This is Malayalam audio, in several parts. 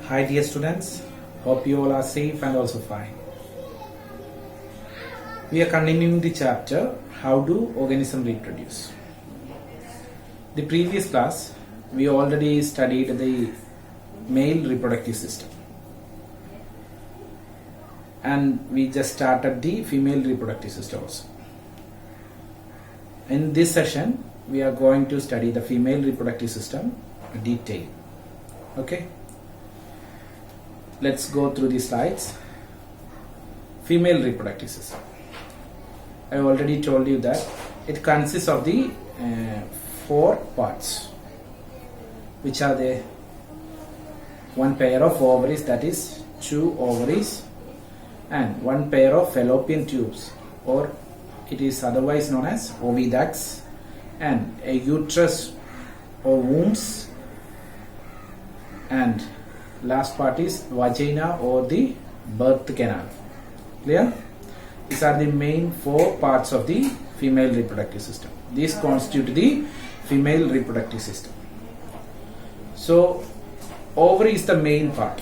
Hi dear students, hope you all are safe and also fine. We are continuing the chapter How do organisms reproduce. The previous class we already studied the male reproductive system and we just started the female reproductive system also. In this session we are going to study the female reproductive system in detail. Okay. Let's go through the slides. Female reproductive system. I already told you that it consists of the four parts, which are the one pair of ovaries, that is two ovaries, and one pair of fallopian tubes, or it is otherwise known as oviducts, and a uterus or wombs, and last part is vagina or the birth canal. Clear? These are the main four parts of the female reproductive system. These constitute the female reproductive system. So ovary is the main part.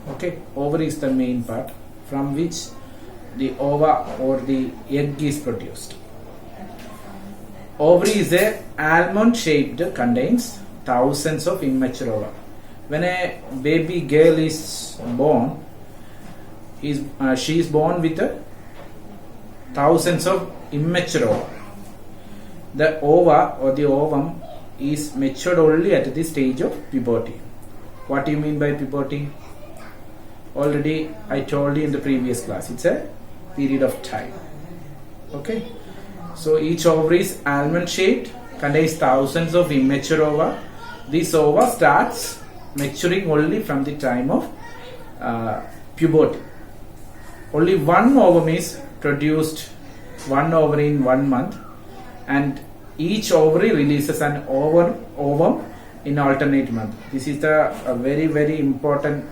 Okay, ovary is the main part from which the ova or the egg is produced. Ovary is a almond shaped, contains thousands of immature ova. When a baby girl is born, she is born with thousands of immature ova. The ova or the ovum is matured only at the stage of puberty. What do you mean by puberty? Already I told you in the previous class. It's a period of time. Okay. So each ovary is almond shaped, contains thousands of immature ova. This ova starts maturing only from the time of puberty. Only one ovum is produced, one ovary in 1 month, and each ovary releases an ovum in alternate month. This is a very important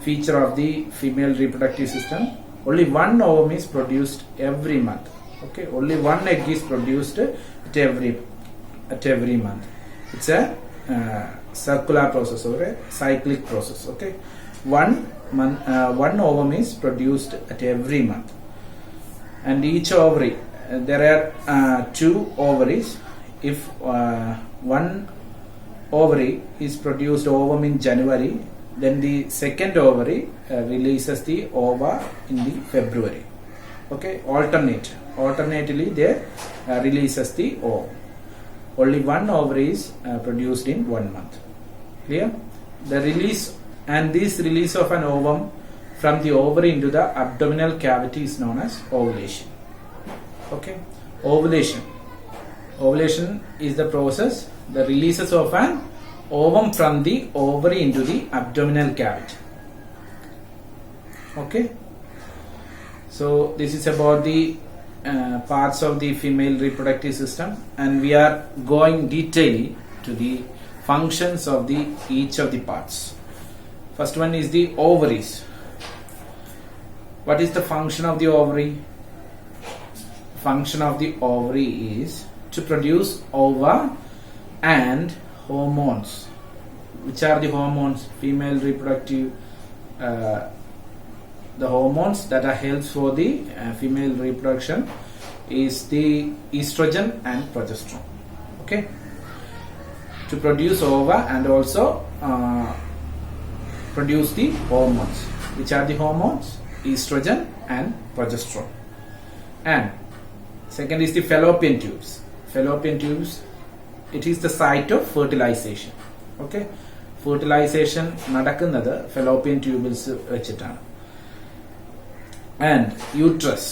feature of the female reproductive system. Only one ovum is produced every month. Okay, only one egg is produced at every month. It's a circular process or a cyclic process. Okay, one ovum is produced at every month, and each ovary, there are two ovaries. If one ovary is produced ovum in January, then the second ovary releases the ova in the February. Okay, alternately they releases the ovum. Only one ovary is produced in 1 month. Clear? The release and this release of an ovum from the ovary into the abdominal cavity is known as ovulation. Okay, ovulation is the process, the releases of an ovum from the ovary into the abdominal cavity. Okay, so this is about the parts of the female reproductive system, and we are going detailedly to the functions of each of the parts. First one is the ovaries. What is the function of the ovary? Function of the ovary is to produce ova and hormones. Which are the hormones? Female reproductive the hormones that are helpful for the female reproduction is the estrogen and progesterone. Okay, to produce ova and also produce the hormones. Which are the hormones? Estrogen and progesterone. And second is the fallopian tubes. Fallopian tubes, it is the site of fertilization. Okay, fertilization നടക്കുന്നത് fallopian tubes വെച്ചിട്ടാണ്. And uterus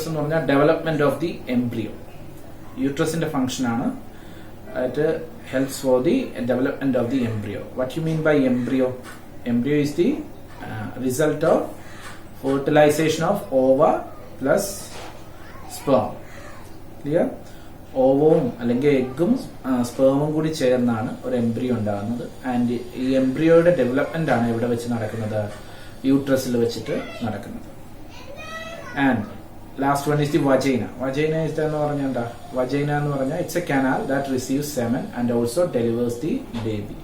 എന്ന് പറഞ്ഞാൽ development of the embryo. Uterusന്റെ function ആണ്, it helps for the development of the embryo. What you mean by embryo? Embryo is the result of fertilization of ova plus sperm. Clear? ഓവവും അല്ലെങ്കിൽ എഗ്ഗും സ്പേമും കൂടി ചേർന്നാണ് ഒരു എംബ്രിയോ ഉണ്ടാകുന്നത്. ആൻഡ് ഈ എംബ്രിയോയുടെ ഡെവലപ്മെന്റ് ആണ് ഇവിടെ വെച്ച് നടക്കുന്നത്, യൂട്രസിൽ വെച്ചിട്ട് നടക്കുന്നത്. And last one is the vagina. Vagina is എന്ന് പറഞ്ഞാൽ എന്താ? വജൈന എന്ന് പറഞ്ഞാൽ it's A canal that receives semen and also delivers the baby.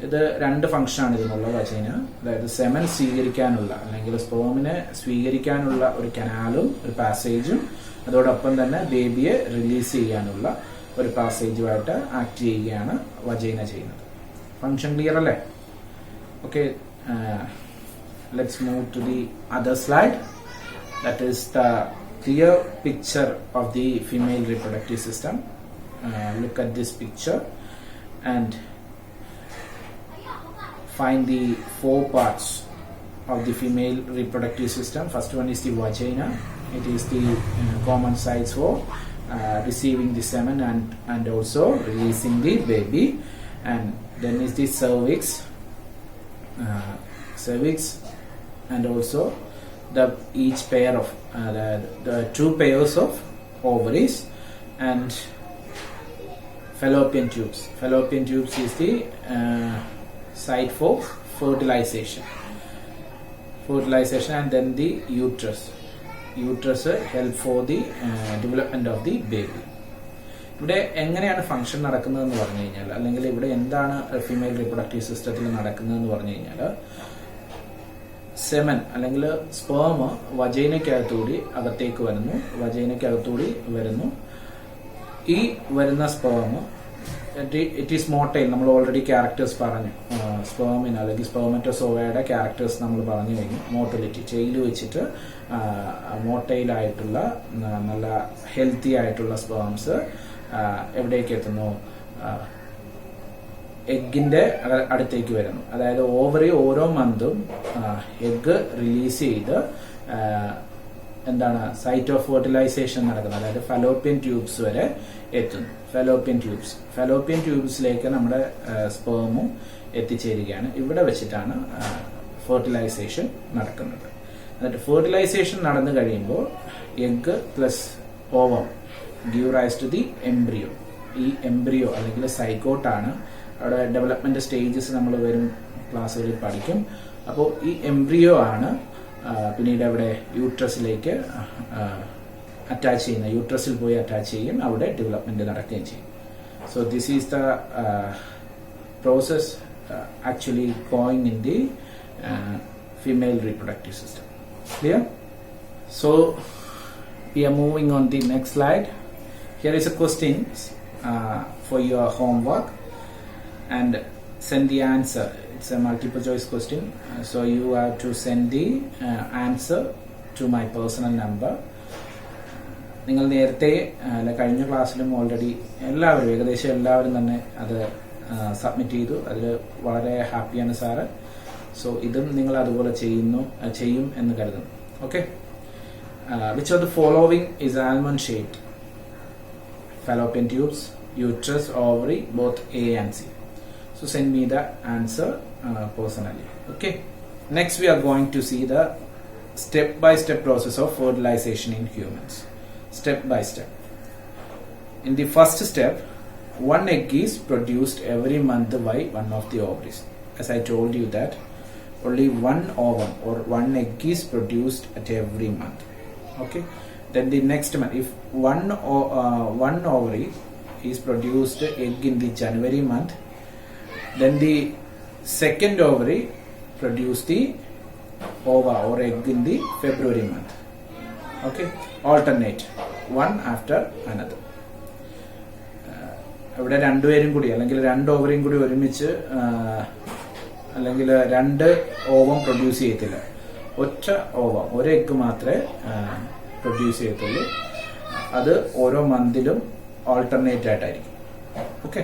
ഇത് രണ്ട് ഫംഗ്ഷനാണ് ഇതിനുള്ള വജൈന. അതായത് സെമൻ സ്വീകരിക്കാനുള്ള അല്ലെങ്കിൽ സ്പേമിനെ സ്വീകരിക്കാനുള്ള ഒരു കനാലും ഒരു പാസേജും അതോടൊപ്പം തന്നെ ബേബിയെ റിലീസ് ചെയ്യാനുള്ള ഒരു പാസേജുമായിട്ട് ആക്ട് ചെയ്യുകയാണ് വജൈന ചെയ്യുന്നത്. ഫംഗ്ഷൻ ക്ലിയർ അല്ലേ? Okay, let's move to the other slide. That is the clear picture of the female reproductive system. Look at this picture and find the 4 parts of the female reproductive system. First one is the vagina. It is the common size for receiving the semen and also releasing the baby. And then is the cervix, and also each pair of the 2 pairs of ovaries and fallopian tubes. Fallopian tubes is the site for fertilization, and then the uterus help for the development of the baby. ഇവിടെ എങ്ങനെയാണ് ഫംഗ്ഷൻ നടക്കുന്നതെന്ന് പറഞ്ഞു കഴിഞ്ഞാൽ, അല്ലെങ്കിൽ ഇവിടെ എന്താണ് ഫീമെയിൽ റീപ്രൊഡക്റ്റീവ് സിസ്റ്റത്തിൽ നടക്കുന്നതെന്ന് പറഞ്ഞു കഴിഞ്ഞാൽ, സെമൻ അല്ലെങ്കിൽ സ്പേം വജൈനയ്ക്കകത്തൂടി വരുന്നു. ഈ വരുന്ന സ്പേം ഇറ്റ് ഈസ് മോട്ടൈൽ. നമ്മൾ ഓൾറെഡി ക്യാരക്ടേഴ്സ് പറഞ്ഞു. സ്പേമിന് അല്ലെങ്കിൽ സ്പെർമറ്റോസോവയുടെ ക്യാരക്ടേഴ്സ് നമ്മൾ പറഞ്ഞു കഴിഞ്ഞു. മോട്ടിലിറ്റി, ചെയിൽ വെച്ചിട്ട് മോട്ടൈലായിട്ടുള്ള നല്ല ഹെൽത്തി ആയിട്ടുള്ള സ്പേംസ് എവിടേക്ക് എത്തുന്നു? എഗ്ഗിന്റെ അടുത്തേക്ക് വരുന്നു. അതായത് ഓവറി ഓരോ മന്തും എഗ്ഗ് റിലീസ് ചെയ്ത് എന്താണ് സൈറ്റ് ഓഫ് ഫെർട്ടിലൈസേഷൻ നടക്കുന്നത്. അതായത് ഫലോപ്പിയൻ ട്യൂബ്സ് വരെ എത്തുന്നു. ഫലോപ്പിയൻ ട്യൂബ്സിലേക്ക് നമ്മുടെ സ്പേമും എത്തിച്ചേരുകയാണ്. ഇവിടെ വെച്ചിട്ടാണ് ഫെർട്ടിലൈസേഷൻ നടക്കുന്നത്. എന്നിട്ട് ഫെർട്ടിലൈസേഷൻ നടന്നു കഴിയുമ്പോൾ egg plus ovum give rise to the embryo. ഈ എംബ്രിയോ അല്ലെങ്കിൽ സൈക്കോട്ടാണ്. അവിടെ ഡെവലപ്മെന്റ് സ്റ്റേജസ് നമ്മൾ വരും ക്ലാസ്സുകളിൽ പഠിക്കും. അപ്പോൾ ഈ എംബ്രിയോ ആണ് പിന്നീട് അവിടെ യൂട്രസിലേക്ക് അറ്റാച്ച് ചെയ്യുന്നത്. യൂട്രസിൽ പോയി അറ്റാച്ച് ചെയ്യും, അവിടെ ഡെവലപ്മെന്റ് നടക്കുകയും ചെയ്യും. So this is the process actually going in the female reproductive system. Clear? So we are moving on the next slide. Here is a question for your homework and send the answer. It's a multiple choice question, so you have to send the answer to my personal number. നിങ്ങൾ നേരത്തെ കഴിഞ്ഞ ക്ലാസ്സിലും ഓൾറെഡി ഏകദേശം എല്ലാവരും തന്നെ അത് സബ്മിറ്റ് ചെയ്തു. അതിൽ വളരെ ഹാപ്പിയാണ് സാറ്. സോ ഇതും നിങ്ങൾ അതുപോലെ ചെയ്യും എന്ന് കരുതുന്നു. Okay. Which of the following is almond shaped? Fallopian tubes, uterus, ovary, both A and C. So send me the answer personally. Okay. Next we are going to see the step-by-step process of fertilization in humans. Step by step. In the first step, one egg is produced every month by one of the ovaries. As I told you that only one ovum or one egg is produced at every month. Okay. Then the next month, if one ovary is produced egg in the January month, then the second ovary produce the ova or egg in the February month. Okay. Alternate one after another. ഇവിടെ രണ്ടുപേരും കൂടി അല്ലെങ്കിൽ രണ്ട് ഓവറിയും കൂടി ഒരുമിച്ച് അല്ലെങ്കിൽ രണ്ട് ഓവം പ്രൊഡ്യൂസ് ചെയ്യത്തില്ല. ഒറ്റ ഓവം, ഒരു എഗ്ഗ് മാത്രമേ പ്രൊഡ്യൂസ് ചെയ്യത്തുള്ളൂ. അത് ഓരോ മന്തിലും ഓൾട്ടർനേറ്റ് ആയിട്ടായിരിക്കും. Okay.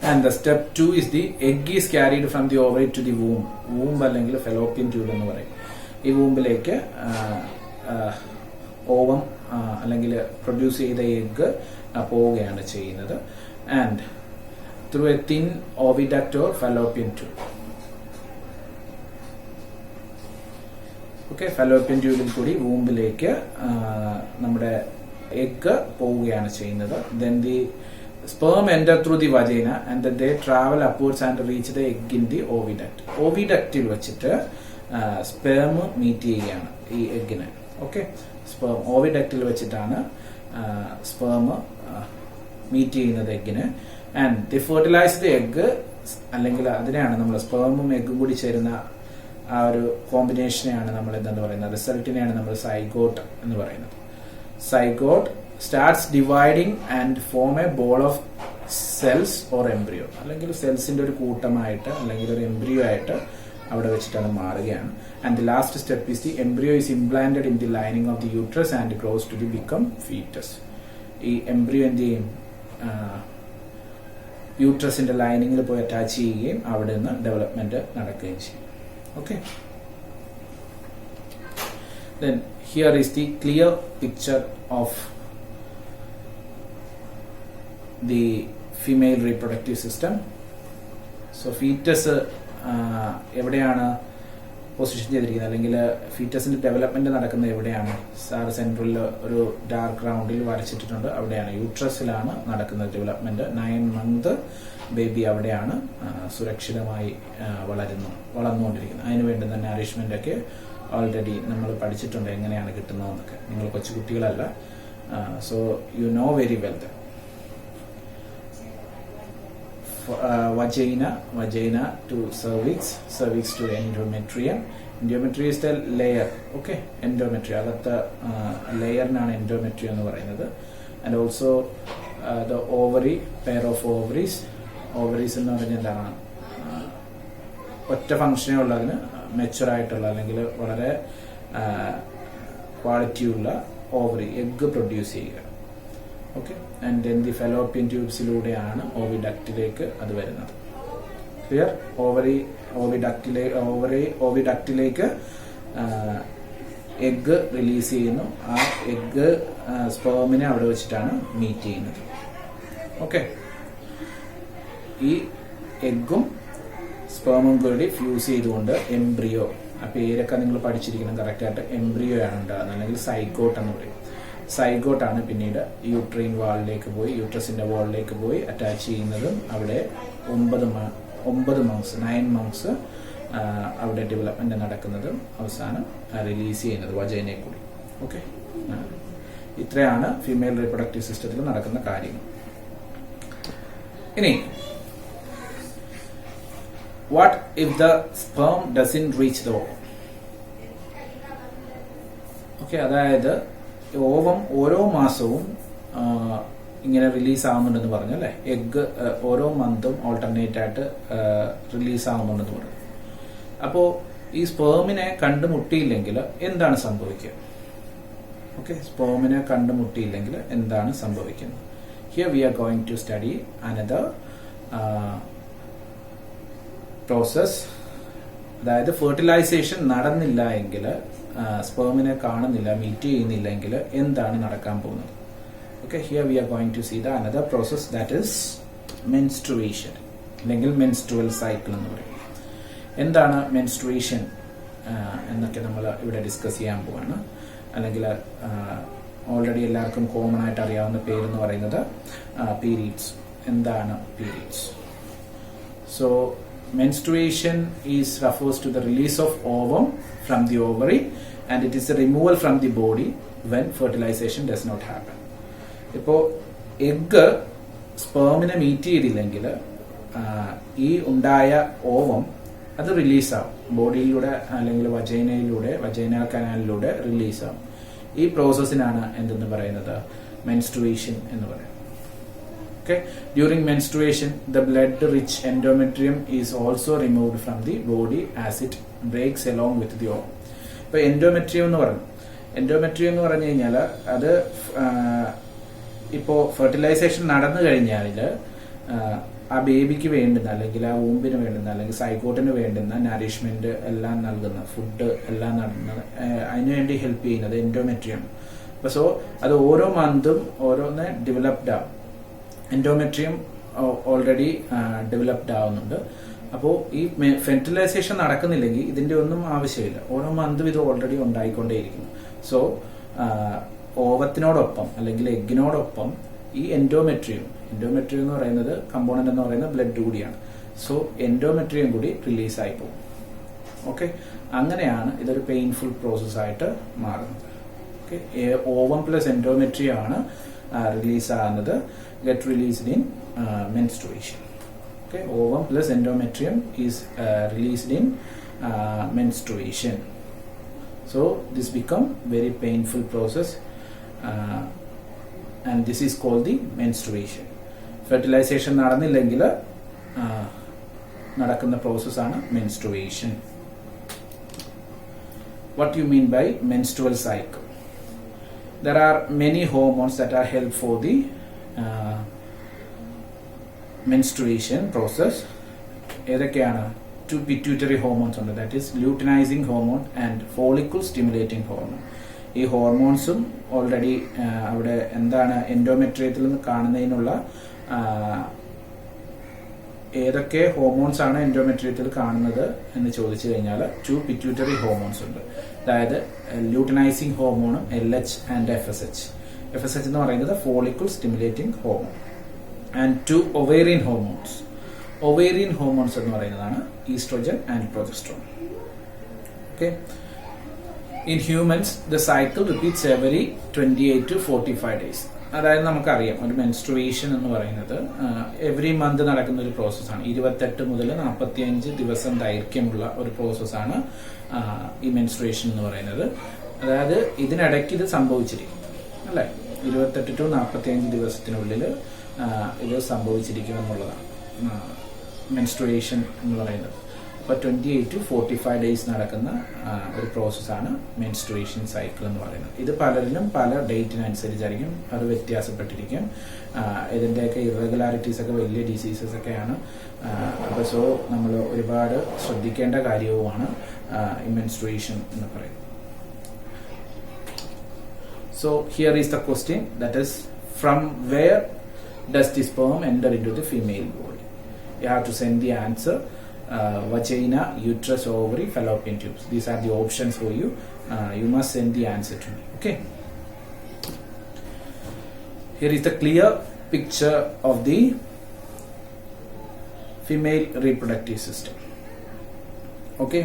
And the step 2 is the egg is carried from the ovary to the womb. womb അല്ലെങ്കിൽ ഫെലോപ്പിയൻ ട്യൂബ് എന്ന് പറയും. ഈ വൂമ്പിലേക്ക് ഓവം അല്ലെങ്കിൽ പ്രൊഡ്യൂസ് ചെയ്ത എഗ്ഗ് പോവുകയാണ് ചെയ്യുന്നത്. And through a thin oviduct or fallopian tube. Okay. Fallopian ട്യൂബിൽ കൂടി വൂമ്പിലേക്ക് നമ്മുടെ എഗ്ഗ് പോവുകയാണ് ചെയ്യുന്നത്. Then the sperm enter through the vagina and then they travel upwards and reach the egg in the oviduct. Oviductil വെച്ചിട്ട് sperm മീറ്റ് ചെയ്യുകയാണ് ഈ എഗ്ഗിനെ. ഓക്കെ. sperm oviductil വെച്ചിട്ടാണ് sperm മീറ്റ് ചെയ്യുന്നത് എഗ്ഗിനെ. and they fertilize the egg അല്ലെങ്കിൽ അതിനെയാണ് നമ്മൾ സ്പേമും എഗ്ഗും കൂടി ചേരുന്ന ആ ഒരു കോമ്പിനേഷനെയാണ് നമ്മൾ എന്തെന്ന് പറയുന്നത്, റിസൾട്ടിനെയാണ് നമ്മൾ സൈഗോട്ട് എന്ന് പറയുന്നത്. Zygote starts dividing and form A ball of cells or embryo, അല്ലെങ്കിൽ സെൽസിന്റെ ഒരു കൂട്ടമായിട്ട് അല്ലെങ്കിൽ ഒരു എംബ്രിയോ ആയിട്ട് അവിടെ വെച്ചിട്ട് അത് മാറുകയാണ്. And the last step is the embryo is implanted in the lining of the uterus and grows to the become foetus. ഈ എംബ്രിയോ എന്ത് ചെയ്യും, യൂട്രസിന്റെ ലൈനിങ്ങിൽ പോയി അറ്റാച്ച് ചെയ്യുകയും അവിടെ നിന്ന് ഡെവലപ്മെന്റ് നടക്കുകയും ചെയ്യും. Okay. Then here is the clear picture of the female reproductive system. So fetus എവിടെയാണ് പൊസിഷൻ ചെയ്തിരിക്കുന്നത്, അല്ലെങ്കിൽ ഫീറ്റസിന്റെ ഡെവലപ്മെന്റ് നടക്കുന്നത് എവിടെയാണ്? സാർ സെൻട്രലിൽ ഒരു ഡാർക്ക് റൗണ്ടിൽ വരച്ചിട്ടുണ്ട്. അവിടെയാണ്, യൂട്രസിലാണ് നടക്കുന്നത് ഡെവലപ്മെന്റ്. 9 month ബേബി അവിടെയാണ് സുരക്ഷിതമായി വളർന്നുകൊണ്ടിരിക്കുന്നത്. അതിന് വേണ്ടുന്ന നറിഷ്മെന്റ് ഒക്കെ ഓൾറെഡി നമ്മൾ പഠിച്ചിട്ടുണ്ട്, എങ്ങനെയാണ് കിട്ടുന്നതെന്നൊക്കെ. നിങ്ങൾ കൊച്ചു കുട്ടികളല്ല, so you know very well the vagina to cervix to endometrium. Endometrium is the layer. Okay, endometrium, അകത്തെ ലെയറിനാണ് endometrium എന്ന് പറയുന്നത്. And also the ovary, pair of ovaries എന്ന് പറഞ്ഞാൽ എന്താണ്, ഒറ്റ ഫംഗ്ഷനേ ഉള്ളതിന്, മെച്ചുവർ ആയിട്ടുള്ള അല്ലെങ്കിൽ വളരെ ക്വാളിറ്റിയുള്ള ഓവറി, എഗ് പ്രൊഡ്യൂസ് ചെയ്യുക. Okay, and then the fallopian ട്യൂബ്സിലൂടെയാണ് ഓവിഡക്റ്റിലേക്ക് അത് വരുന്നത്. ക്ലിയർ? ഓവിഡക്റ്റിലേക്ക് എഗ് റിലീസ് ചെയ്യുന്നു. ആ എഗ് സ്പേമിനെ അവിടെ വെച്ചിട്ടാണ് മീറ്റ് ചെയ്യുന്നത്. ഓക്കെ, ഈ എഗ്ഗും സ്പേമും കൂടി ഫ്യൂസ് ചെയ്തുകൊണ്ട് എംബ്രിയോ, ആ പേരൊക്കെ നിങ്ങൾ പഠിച്ചിരിക്കണം കറക്റ്റായിട്ട്. എംബ്രിയോ ആണ് ഉണ്ടാകുന്നത്, അല്ലെങ്കിൽ സൈഗോട്ട് എന്ന് പറയും. സൈഗോട്ടാണ് പിന്നീട് യൂട്രൈൻ വാളിലേക്ക് പോയി, യൂട്രസിന്റെ വാളിലേക്ക് പോയി അറ്റാച്ച് ചെയ്യുന്നതും അവിടെ 9 months അവിടെ ഡെവലപ്മെന്റ് നടക്കുന്നതും അവസാനം റിലീസ് ചെയ്യുന്നത് വജൈനയിൽ കൂടി. ഓക്കെ, ഇത്രയാണ് ഫീമെയിൽ റീപ്രൊഡക്റ്റീവ് സിസ്റ്റത്തിൽ നടക്കുന്ന കാര്യങ്ങൾ. ഇനി what if the sperm doesn't reach the ovum? Okay, അതായത് ഓവം ഓരോ മാസവും ഇങ്ങനെ റിലീസ് ആവുന്നുണ്ടെന്ന് പറഞ്ഞു അല്ലെ. എഗ് ഓരോ മന്തും ഓൾട്ടർനേറ്റ് ആയിട്ട് റിലീസ് ആവുന്നുണ്ടെന്ന് പറഞ്ഞു. അപ്പോ ഈ സ്പേമിനെ കണ്ടുമുട്ടിയില്ലെങ്കിൽ എന്താണ് സംഭവിക്കുക? ഓക്കെ, സ്പേമിനെ കണ്ടുമുട്ടിയില്ലെങ്കിൽ എന്താണ് സംഭവിക്കുന്നത്? Here we are going to study another process. അതായത് ഫെർട്ടിലൈസേഷൻ നടന്നില്ല എങ്കിൽ, സ്പേമിനെ കാണുന്നില്ല, മീറ്റ് ചെയ്യുന്നില്ലെങ്കിൽ എന്താണ് നടക്കാൻ പോകുന്നത്? Okay, here we are going to see the another process, that is menstruation, അല്ലെങ്കിൽ menstrual cycle എന്ന് പറയും. എന്താണ് menstruation എന്നൊക്കെ നമ്മൾ ഇവിടെ ഡിസ്കസ് ചെയ്യാൻ പോവാണ്. അല്ലെങ്കിൽ ഓൾറെഡി എല്ലാവർക്കും കോമൺ ആയിട്ട് അറിയാവുന്ന പേരെന്ന് പറയുന്നത് പീരീഡ്സ്. എന്താണ് periods? So menstruation refers to the release of ovum from the ovary, and it is a removal from the body when fertilization does not happen. ഇപ്പോൾ എഗ് സ്പേമിനെ മീറ്റ് ചെയ്തില്ലെങ്കിൽ ഈ ഉണ്ടായ ഓവം അത് റിലീസാവും ബോഡിയിലൂടെ, അല്ലെങ്കിൽ വജൈന കനാലിലൂടെ റിലീസാവും. ഈ പ്രോസസ്സിനാണ് എന്തെന്ന് പറയുന്നത്? മെൻസ്ട്രുവേഷൻ എന്ന് പറയുന്നത്. Okay, during menstruation the blood rich endometrium is also removed from the body as it breaks along with the ovum. ഇപ്പോൾ എൻഡോമെട്രിയം എന്ന് പറഞ്ഞു കഴിഞ്ഞാൽ അത് ഇപ്പോൾ ഫെർട്ടിലൈസേഷൻ നടന്നു കഴിഞ്ഞാൽ ആ ബേബിക്ക് വേണ്ടുന്ന, അല്ലെങ്കിൽ ആ വൂമ്പിന് വേണ്ടുന്ന, അല്ലെങ്കിൽ സൈക്കോട്ടിന് വേണ്ടുന്ന നറിഷ്മെന്റ് എല്ലാം നൽകുന്ന, ഫുഡ് എല്ലാം നൽകുന്നത്, അതിനുവേണ്ടി ഹെൽപ്പ് ചെയ്യുന്നത് എൻഡോമെട്രിയം. അപ്പോൾ സോ അത് ഓരോ മന്തും ഓരോന്ന് ഡെവലപ്ഡ് ആവും. എൻഡോമെട്രിയം ഓൾറെഡി ഡെവലപ്ഡ് ആവുന്നുണ്ട്. അപ്പോൾ ഈ ഫെർട്ടിലൈസേഷൻ നടക്കുന്നില്ലെങ്കിൽ ഇതിന്റെ ഒന്നും ആവശ്യമില്ല. ഓരോ മന്തും ഇത് ഓൾറെഡി ഉണ്ടായിക്കൊണ്ടേയിരിക്കുന്നു. സോ ഓവത്തിനോടൊപ്പം അല്ലെങ്കിൽ എഗ്ഗിനോടൊപ്പം ഈ എൻഡോമെട്രിയം എന്ന് പറയുന്നത് കമ്പോണന്റ് എന്ന് പറയുന്നത് ബ്ലഡ് കൂടിയാണ്. സോ എൻഡോമെട്രിയം കൂടി റിലീസ് ആയി പോകും. ഓക്കെ, അങ്ങനെയാണ് ഇതൊരു പെയിൻഫുൾ പ്രോസസ് ആയിട്ട് മാറുന്നത്. ഓക്കെ, ഓവം പ്ലസ് എൻഡോമെട്രിയം ആണ് റിലീസ് ആകുന്നത്, get released in menstruation. Okay, ovum plus endometrium is released in menstruation. So this become very painful process, and this is called the menstruation. Fertilization നടന്നില്ലെങ്കിൽ നടക്കുന്ന പ്രോസസ് ആണ് menstruation. What do you mean by menstrual cycle? There are many hormones that are help for the menstruation process. ഏതൊക്കെയാണ്? Two pituitary hormones ഉണ്ട്, that is luteinizing hormone and follicle stimulating hormone. ഈ ഹോർമോൺസും ഓൾറെഡി അവിടെ എന്താണ് എൻഡോമെട്രിയത്തിൽ നിന്ന് കാണുന്നതിനുള്ള ഏതൊക്കെ ഹോർമോൺസ് ആണ് എൻഡോമെട്രിയത്തിൽ കാണുന്നത് എന്ന് ചോദിച്ചു കഴിഞ്ഞാൽ 2 പിറ്റ്യൂട്ടറി ഹോർമോൺസ് ഉണ്ട്. അതായത് ലൂട്ടിനൈസിങ് ഹോർമോണും LH ആൻഡ് FSH. FSH എന്ന് പറയുന്നത് follicle stimulating hormone. And 2 ovarian hormones. Ovarian hormones എന്ന് പറയുന്നതാണ് oestrogen and progesterone. Okay. In humans, the cycle repeats every 28 to 45 days. അതായത് നമുക്കറിയാം ഒരു മെൻസ്ട്രുവേഷൻ എന്ന് പറയുന്നത് എവറി മന്ത് നടക്കുന്ന ഒരു പ്രോസസ്സാണ്. 28 മുതൽ 45 ദിവസം ദൈർഘ്യമുള്ള ഒരു പ്രോസസ്സാണ് ഈ മെൻസ്ട്രുവേഷൻ എന്ന് പറയുന്നത്. അതായത് ഇതിനിടയ്ക്ക് ഇത് സംഭവിച്ചിരിക്കും അല്ലേ, 28 to 45 ദിവസത്തിനുള്ളിൽ ഇത് സംഭവിച്ചിരിക്കും എന്നുള്ളതാണ് മെൻസ്ട്രുവേഷൻ എന്ന് പറയുന്നത്. അപ്പോൾ 28 to 45 ഡേയ്സ് നടക്കുന്ന ഒരു പ്രോസസ്സാണ് മെൻസ്ട്രുവേഷൻ സൈക്കിൾ എന്ന് പറയുന്നത്. ഇത് പലരിലും പല ഡേറ്റിനനുസരിച്ചായിരിക്കും അത് വ്യത്യാസപ്പെട്ടിരിക്കും. ഇതിൻ്റെയൊക്കെ ഇറഗുലാരിറ്റീസ് ഒക്കെ വലിയ ഡിസീസസ് ഒക്കെയാണ്. അപ്പോൾ സോ നമ്മൾ ഒരുപാട് ശ്രദ്ധിക്കേണ്ട കാര്യവുമാണ് ഈ മെൻസ്ട്രുവേഷൻ എന്ന് പറയുന്നത്. So here is the question, that is, from where does the sperm enter into the female body? You have to send the answer. Vagina, uterus, ovary, fallopian tubes. These are the options for you. You must send the answer to me. Okay. Here is the clear picture of the female reproductive system. Okay.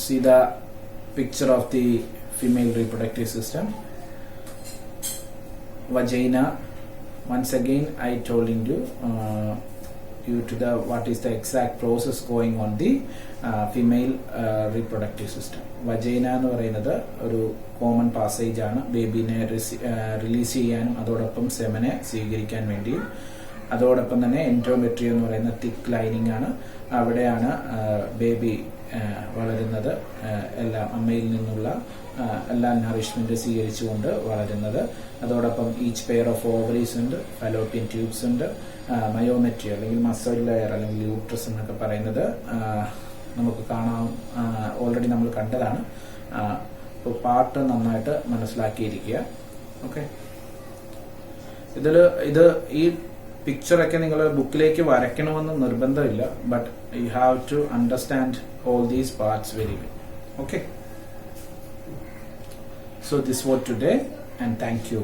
See the picture of the female reproductive system. Vagina. Once again, I told you. Due to the what is the exact process going on the female reproductive system. Vagina എന്ന് പറയുന്നത് ഒരു കോമൺ പാസേജ് ആണ് ബേബിനെ റിലീസ് ചെയ്യാനും അതോടൊപ്പം സെമനെ സ്വീകരിക്കാൻ വേണ്ടിയും. അതോടൊപ്പം തന്നെ എൻഡോമെട്രിയം എന്ന് പറയുന്ന തിക്ക് ലൈനിങ് ആണ്, അവിടെയാണ് ബേബി വളരുന്നത്. എല്ലാ അമ്മയിൽ നിന്നുള്ള എല്ലാ നറിഷ്മെന്റ് സ്വീകരിച്ചുകൊണ്ട് വളരുന്നത്. അതോടൊപ്പം ഈച്ച് പെയർ ഓഫ് ഓവറീസ് ഉണ്ട്, ഫലോപ്പിയൻ ട്യൂബ്സ് ഉണ്ട്, മയോമെട്രി അല്ലെങ്കിൽ മസിൽ ലെയർ അല്ലെങ്കിൽ യൂട്രസ് എന്നൊക്കെ പറയുന്നത് നമുക്ക് കാണാം, ഓൾറെഡി നമ്മൾ കണ്ടതാണ്. ഇപ്പോൾ പാർട്ട് നന്നായിട്ട് മനസ്സിലാക്കിയിരിക്കുക. ഓക്കെ. ഇത് ഈ പിക്ചറൊക്കെ നിങ്ങൾ ബുക്കിലേക്ക് വരയ്ക്കണമെന്ന് നിർബന്ധമില്ല, but you have to understand all these parts very well. Okay. So this was today, and thank you.